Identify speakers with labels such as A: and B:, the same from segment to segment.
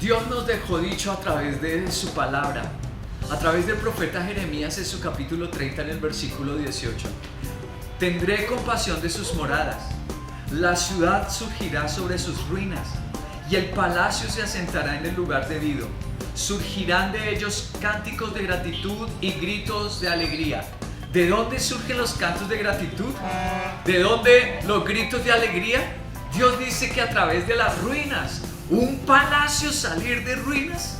A: Dios nos dejó dicho a través de su palabra, a través del profeta Jeremías en su capítulo 30 en el versículo 18. Tendré compasión de sus moradas, la ciudad surgirá sobre sus ruinas y el palacio se asentará en el lugar debido. Surgirán de ellos cánticos de gratitud y gritos de alegría. ¿De dónde surgen los cantos de gratitud? ¿De dónde los gritos de alegría? Dios dice que a través de las ruinas, un palacio salir de ruinas.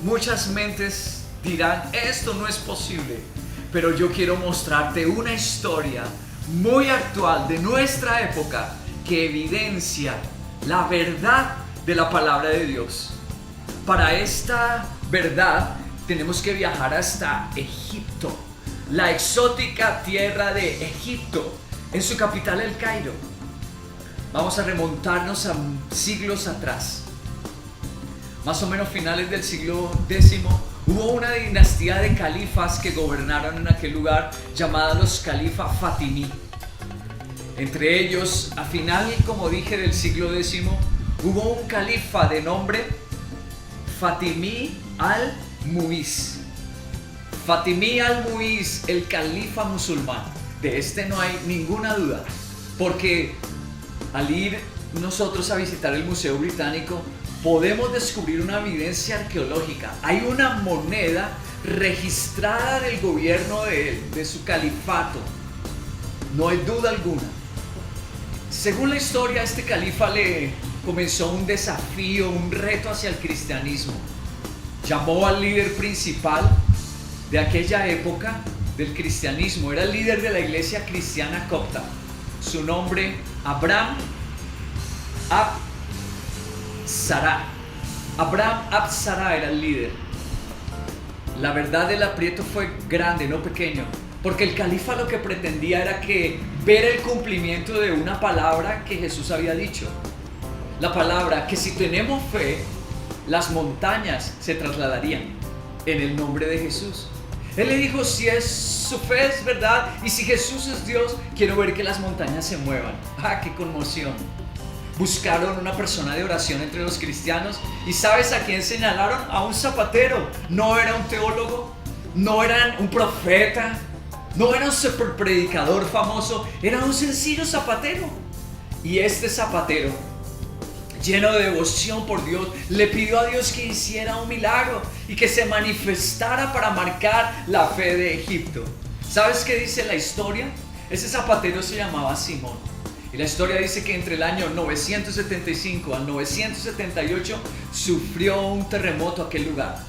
A: Muchas mentes dirán, esto no es posible, pero yo quiero mostrarte una historia muy actual de nuestra época que evidencia la verdad de la palabra de Dios. Para esta verdad tenemos que viajar hasta Egipto, la exótica tierra de Egipto, en su capital El Cairo. Vamos a remontarnos a siglos atrás. Más o menos finales del siglo X, hubo una dinastía de califas que gobernaron en aquel lugar llamada los califas Fatimí. Entre ellos, a final, como dije, del siglo X, hubo un califa de nombre Fatimí al-Muiz. Fatimí al-Muiz, el califa musulmán. De este no hay ninguna duda, porque al ir nosotros a visitar el Museo Británico, podemos descubrir una evidencia arqueológica. Hay una moneda registrada del gobierno de su califato. No hay duda alguna. Según la historia, este califa le comenzó un desafío, un reto hacia el cristianismo. Llamó al líder principal de aquella época del cristianismo. Era el líder de la iglesia cristiana copta. Su nombre, Abraham ab-Sara. Abraham ab-Sara era el líder. La verdad del aprieto fue grande, no pequeño, porque el califa lo que pretendía era ver el cumplimiento de una palabra que Jesús había dicho. La palabra que si tenemos fe, las montañas se trasladarían en el nombre de Jesús. Él le dijo, si su fe es verdad y si Jesús es Dios, quiero ver que las montañas se muevan. ¡Ah, qué conmoción! Buscaron una persona de oración entre los cristianos y ¿sabes a quién señalaron? A un zapatero. No era un teólogo, no era un profeta, no era un super predicador famoso, era un sencillo zapatero. Y este zapatero, lleno de devoción por Dios, le pidió a Dios que hiciera un milagro y que se manifestara para marcar la fe de Egipto. ¿Sabes qué dice la historia? Ese zapatero se llamaba Simón. Y la historia dice que entre el año 975 al 978 sufrió un terremoto aquel lugar.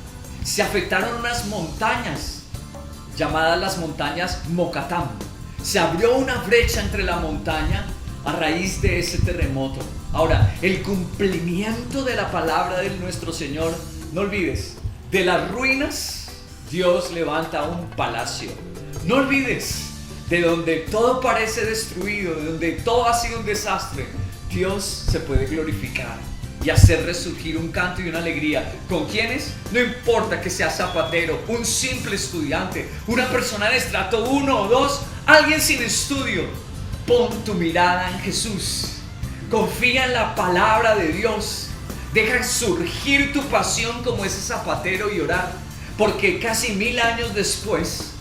A: Se afectaron unas montañas llamadas las montañas Mokattam. Se abrió una brecha entre la montaña a raíz de ese terremoto. Ahora, el cumplimiento de la palabra de nuestro Señor, no olvides, de las ruinas Dios levanta un palacio. No olvides, de donde todo parece destruido, de donde todo ha sido un desastre, Dios se puede glorificar y hacer resurgir un canto y una alegría. ¿Con quiénes? No importa que sea zapatero, un simple estudiante, una persona de estrato 1 o 2, alguien sin estudio. Pon tu mirada en Jesús. Confía en la palabra de Dios. Deja surgir tu pasión como ese zapatero y orar. Porque casi 1000 años después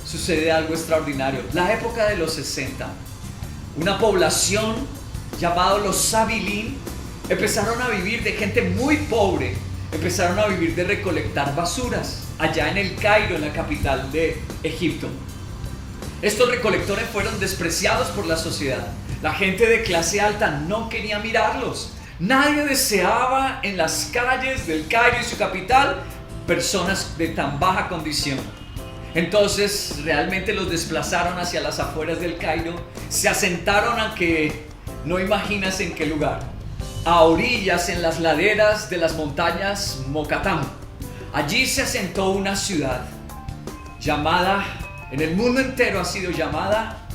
A: sucede algo extraordinario. La época de los 60. Una población llamada los Sabilin empezaron a vivir de gente muy pobre. Empezaron a vivir de recolectar basuras allá en El Cairo, en la capital de Egipto. Estos recolectores fueron despreciados por la sociedad. La gente de clase alta no quería mirarlos. Nadie deseaba en las calles del Cairo y su capital personas de tan baja condición. Entonces realmente los desplazaron hacia las afueras del Cairo. Se asentaron a que no imaginas en qué lugar. A orillas, en las laderas de las montañas Mokattam. Allí se asentó una ciudad llamada, en el mundo entero ha sido llamada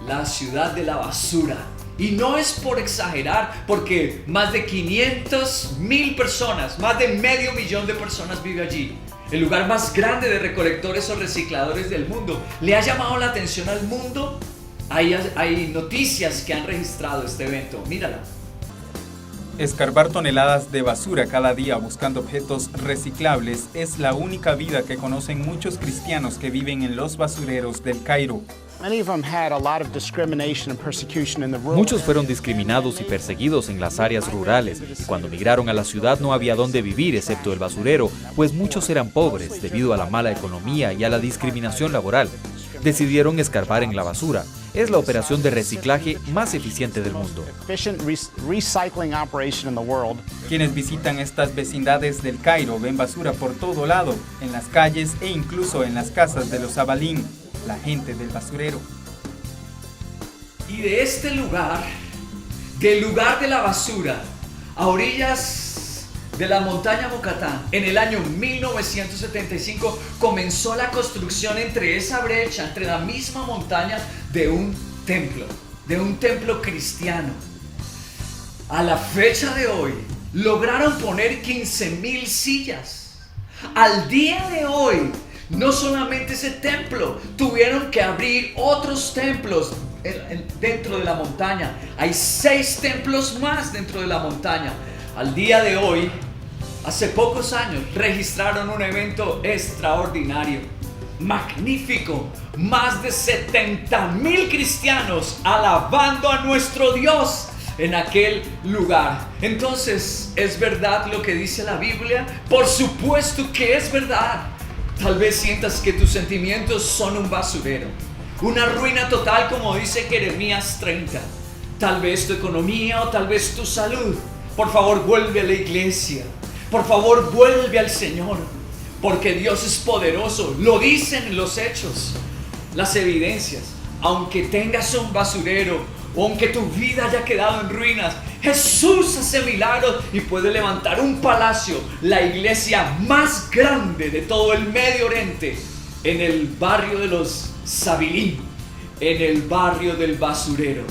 A: la ciudad de la basura. Y no es por exagerar, porque más de 500,000 personas, más de 500,000 de personas vive allí. El lugar más grande de recolectores o recicladores del mundo. ¿Le ha llamado la atención al mundo? Hay noticias que han registrado este evento. Mírala.
B: Escarbar toneladas de basura cada día buscando objetos reciclables es la única vida que conocen muchos cristianos que viven en los basureros del Cairo.
C: Muchos fueron discriminados y perseguidos en las áreas rurales, y cuando migraron a la ciudad no había dónde vivir excepto el basurero, pues muchos eran pobres debido a la mala economía y a la discriminación laboral. Decidieron escarbar en la basura. Es la operación de reciclaje más eficiente del mundo.
B: Quienes visitan estas vecindades del Cairo ven basura por todo lado, en las calles e incluso en las casas de los Abalín, la gente del basurero.
A: Y de este lugar, del lugar de la basura, a orillas de la montaña Mokatán, en el año 1975 comenzó la construcción entre esa brecha, entre la misma montaña, de un templo cristiano. A la fecha de hoy, lograron poner 15,000 sillas. Al día de hoy, no solamente ese templo, tuvieron que abrir otros templos dentro de la montaña. Hay 6 templos más dentro de la montaña. Al día de hoy, hace pocos años, registraron un evento extraordinario, magnífico. Más de 70,000 cristianos alabando a nuestro Dios en aquel lugar. Entonces, ¿es verdad lo que dice la Biblia? Por supuesto que es verdad. Tal vez sientas que tus sentimientos son un basurero, una ruina total, como dice Jeremías 30. Tal vez tu economía o tal vez tu salud. Por favor, vuelve a la iglesia. Por favor, vuelve al Señor, porque Dios es poderoso. Lo dicen los hechos, las evidencias. Aunque tengas un basurero o aunque tu vida haya quedado en ruinas, Jesús hace milagros y puede levantar un palacio, la iglesia más grande de todo el Medio Oriente, en el barrio de los Sabilin, en el barrio del basurero.